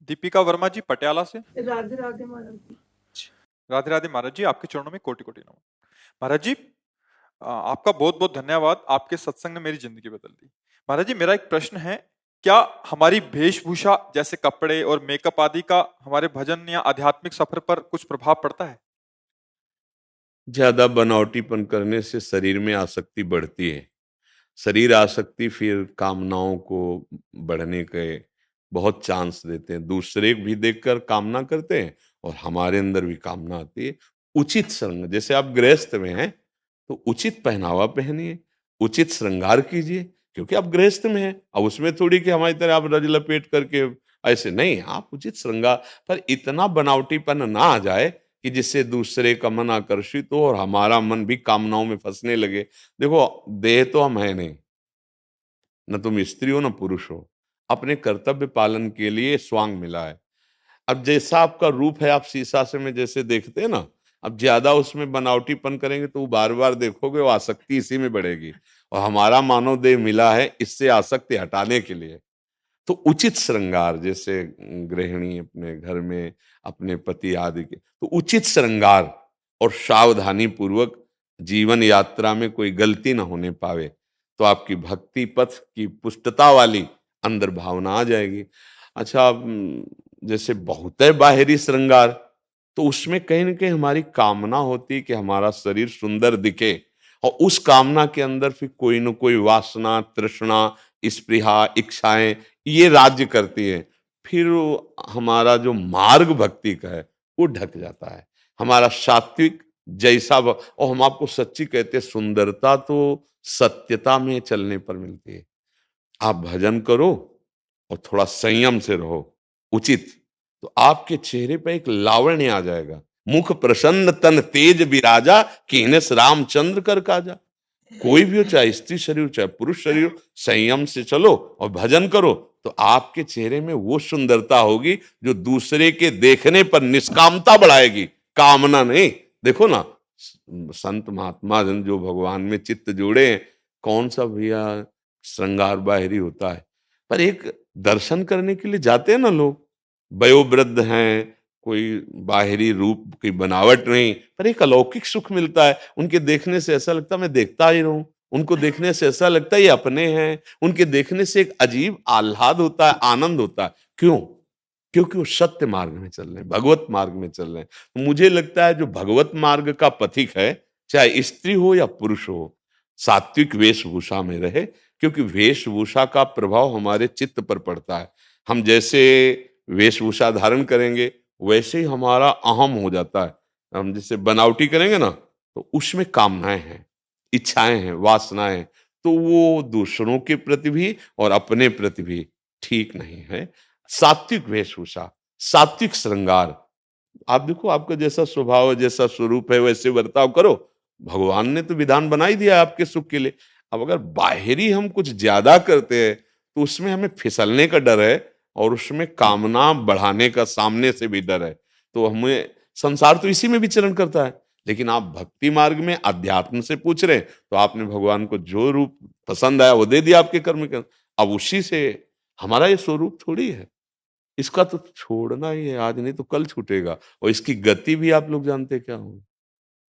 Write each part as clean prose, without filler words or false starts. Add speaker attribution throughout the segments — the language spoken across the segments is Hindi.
Speaker 1: दीपिका वर्मा जी पटियाला से।
Speaker 2: राधे राधे महाराज जी।
Speaker 1: राधे राधे महाराज जी, आपके चरणों में कोटि कोटि नमन। महाराज जी, आपका बहुत बहुत धन्यवाद, आपके सत्संग ने मेरी जिंदगी बदल दी। महाराज जी, मेरा एक प्रश्न है, क्या हमारी वेशभूषा जैसे कपड़े और मेकअप आदि का हमारे भजन या आध्यात्मिक सफर पर कुछ प्रभाव पड़ता है?
Speaker 3: ज्यादा बनावटीपन करने से शरीर में आसक्ति बढ़ती है। शरीर आसक्ति फिर कामनाओं को बढ़ने के बहुत चांस देते हैं। दूसरे भी देखकर कामना करते हैं और हमारे अंदर भी कामना आती है। उचित श्रृंगार, जैसे आप गृहस्थ में हैं तो उचित पहनावा पहनिए, उचित श्रृंगार कीजिए, क्योंकि आप गृहस्थ में हैं। अब उसमें थोड़ी कि हमारी तरह आप रज लपेट करके, ऐसे नहीं, आप उचित श्रृंगार, पर इतना बनावटीपन ना आ जाए कि जिससे दूसरे का मन आकर्षित हो और हमारा मन भी कामनाओं में फंसने लगे। देखो, देह तो हम है नहीं, न तुम स्त्री हो न पुरुष हो। अपने कर्तव्य पालन के लिए स्वांग मिला है। अब जैसा आपका रूप है, आप शीशा से में जैसे देखते हैं ना, अब ज्यादा उसमें बनावटीपन करेंगे तो बार बार देखोगे, वो आसक्ति इसी में बढ़ेगी। और हमारा मानव देह मिला है इससे आसक्ति हटाने के लिए। तो उचित श्रृंगार, जैसे गृहिणी अपने घर में अपने पति आदि के, तो उचित श्रृंगार और सावधानी पूर्वक जीवन यात्रा में कोई गलती ना होने पावे, तो आपकी भक्ति पथ की पुष्टता वाली अंदर भावना आ जाएगी। अच्छा, जैसे बहुत है बाहरी श्रृंगार, तो उसमें कहीं ना कहीं हमारी कामना होती है कि हमारा शरीर सुंदर दिखे, और उस कामना के अंदर फिर कोई न कोई वासना, तृष्णा, स्पृहा, इच्छाएं ये राज्य करती है। फिर हमारा जो मार्ग भक्ति का है वो ढक जाता है। हमारा सात्विक जैसा और हम आपको सच्ची कहते हैं, सुंदरता तो सत्यता में चलने पर मिलती है। आप भजन करो और थोड़ा संयम से रहो, उचित, तो आपके चेहरे पे एक लावण्य आ जाएगा। मुख प्रसन्न तन तेज विराजा, कीनस रामचंद्र कर काजा। कोई भी हो, चाहे स्त्री शरीर हो चाहे पुरुष शरीर हो, संयम से चलो और भजन करो, तो आपके चेहरे में वो सुंदरता होगी जो दूसरे के देखने पर निष्कामता बढ़ाएगी, कामना नहीं। देखो ना, संत महात्मा जन जो भगवान में चित्त जोड़े हैं, कौन सा भैया श्रृंगार बाहरी होता है, पर एक दर्शन करने के लिए जाते हैं ना लोग, वयोवृद्ध हैं, कोई बाहरी रूप की बनावट नहीं, पर एक अलौकिक सुख मिलता है। उनके देखने से ऐसा लगता है मैं देखता ही रहूं, उनको देखने से ऐसा लगता है ये अपने हैं, उनके देखने से एक अजीब आह्लाद होता है, आनंद होता है। क्यों? क्योंकि वो सत्य मार्ग में चल रहे हैं, भगवत मार्ग में चल रहे हैं। तो मुझे लगता है जो भगवत मार्ग का पथिक है, चाहे स्त्री हो या पुरुष हो, सात्विक वेशभूषा में रहे, क्योंकि वेशभूषा का प्रभाव हमारे चित्त पर पड़ता है। हम जैसे वेशभूषा धारण करेंगे वैसे ही हमारा अहम हो जाता है। हम जैसे बनावटी करेंगे ना, तो उसमें कामनाएं हैं, इच्छाएं हैं, वासनाएं, तो वो दूसरों के प्रति भी और अपने प्रति भी ठीक नहीं है। सात्विक वेशभूषा, सात्विक श्रृंगार, आप देखो आपका जैसा स्वभाव है, जैसा स्वरूप है, वैसे बर्ताव करो। भगवान ने तो विधान बना ही दिया है आपके सुख के लिए। अब अगर बाहरी हम कुछ ज्यादा करते हैं तो उसमें हमें फिसलने का डर है, और उसमें कामना बढ़ाने का सामने से भी डर है। तो हमें संसार तो इसी में विचरण करता है। लेकिन आप भक्ति मार्ग में अध्यात्म से पूछ रहे हैं, तो आपने भगवान को जो रूप पसंद आया वो दे दिया आपके कर्म के। अब उसी से हमारा ये स्वरूप थोड़ी है, इसका तो छोड़ना ही है, आज नहीं तो कल छूटेगा। और इसकी गति भी आप लोग जानते क्या होगी।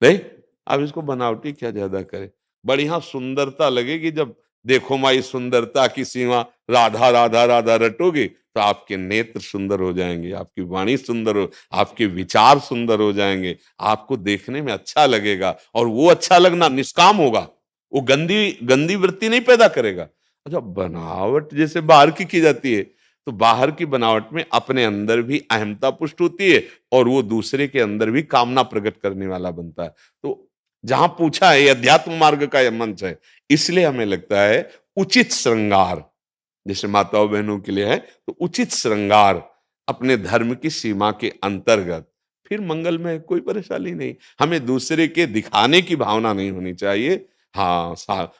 Speaker 3: नहीं, आप इसको बनावटी क्या ज्यादा करें। बढ़िया सुंदरता लगेगी जब देखो माई सुंदरता की सीमा, राधा राधा राधा रटोगे तो आपके नेत्र सुंदर हो जाएंगे, आपकी वाणी सुंदर हो, आपके विचार सुंदर हो जाएंगे, आपको देखने में अच्छा लगेगा। और वो अच्छा लगना निष्काम होगा, वो गंदी गंदी वृत्ति नहीं पैदा करेगा। अच्छा, बनावट जैसे बाहर की जाती है, तो बाहर की बनावट में अपने अंदर भी अहमता पुष्ट होती है, और वो दूसरे के अंदर भी कामना प्रकट करने वाला बनता है। तो जहां पूछा है, ये अध्यात्म मार्ग का यह मंच है, इसलिए हमें लगता है उचित श्रृंगार, जैसे माताओं बहनों के लिए है, तो उचित श्रृंगार अपने धर्म की सीमा के अंतर्गत, फिर मंगल में कोई परेशानी नहीं। हमें दूसरे के दिखाने की भावना नहीं होनी चाहिए। हाँ,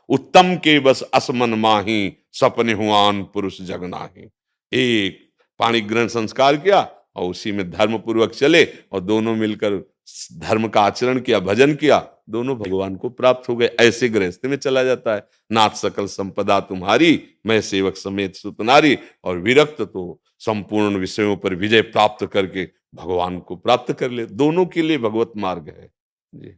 Speaker 3: उत्तम के बस असमन माही, सपने हुआन पुरुष जग नाही। एक पाणी ग्रहण संस्कार किया और उसी में धर्म पूर्वक चले, और दोनों मिलकर धर्म का आचरण किया, भजन किया, दोनों भगवान को प्राप्त हो गए। ऐसे गृहस्थ में चला जाता है। नाथ सकल संपदा तुम्हारी, मैं सेवक समेत सुत नारी। और विरक्त तो संपूर्ण विषयों पर विजय प्राप्त करके भगवान को प्राप्त कर ले। दोनों के लिए भगवत मार्ग है जी।